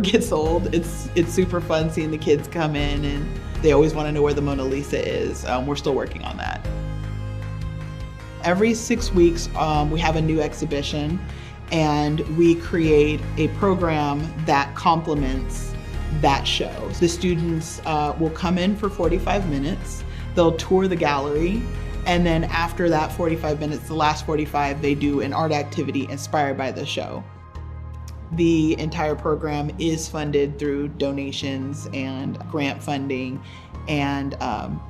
Gets old. It's super fun seeing the kids come in and they always want to know where the Mona Lisa is. We're still working on that. Every 6 weeks, we have a new exhibition and we create a program that complements that show. The students will come in for 45 minutes, they'll tour the gallery, and then after that 45 minutes, the last 45, they do an art activity inspired by the show. The entire program is funded through donations and grant funding, and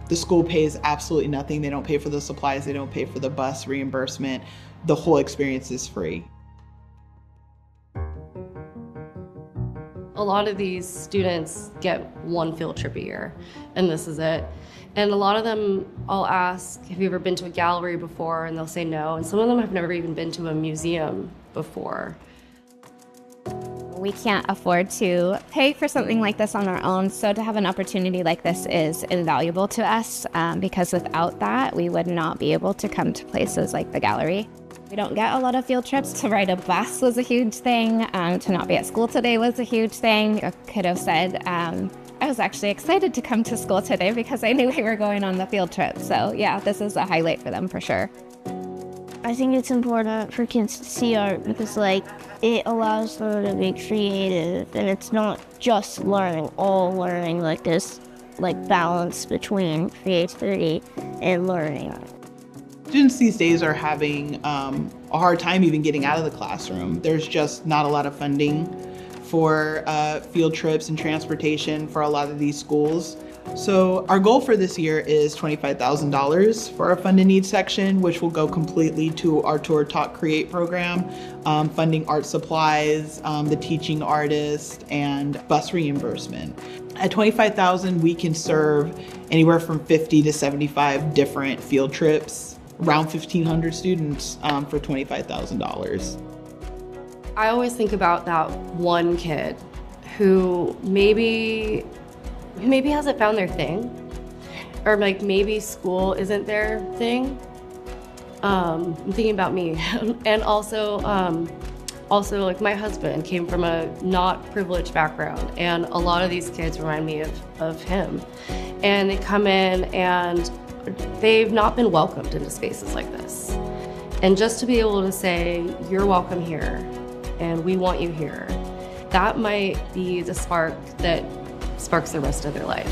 the school pays absolutely nothing. They don't pay for the supplies, they don't pay for the bus reimbursement. The whole experience is free. A lot of these students get one field trip a year, and this is it. And a lot of them, I'll ask, have you ever been to a gallery before? And they'll say no. And some of them have never even been to a museum before. We can't afford to pay for something like this on our own, so to have an opportunity like this is invaluable to us because without that, we would not be able to come to places like the gallery. We don't get a lot of field trips. To ride a bus was a huge thing. To not be at school today was a huge thing. A kiddo said, I was actually excited to come to school today because I knew we were going on the field trip. So yeah, this is a highlight for them for sure. I think it's important for kids to see art because it allows them to be creative, and it's not just learning, all learning, this balance between creativity and learning. Students these days are having a hard time even getting out of the classroom. There's just not a lot of funding for field trips and transportation for a lot of these schools. So our goal for this year is $25,000 for our Fund and Need section, which will go completely to our Tour Talk Create program, funding art supplies, the teaching artist, and bus reimbursement. At $25,000, we can serve anywhere from 50 to 75 different field trips, around 1,500 students for $25,000. I always think about that one kid who maybe hasn't found their thing, or maybe school isn't their thing. I'm thinking about me, and also my husband came from a not privileged background, and a lot of these kids remind me of him. And they come in and they've not been welcomed into spaces like this. And just to be able to say, you're welcome here, and we want you here, that might be the spark that sparks the rest of their life.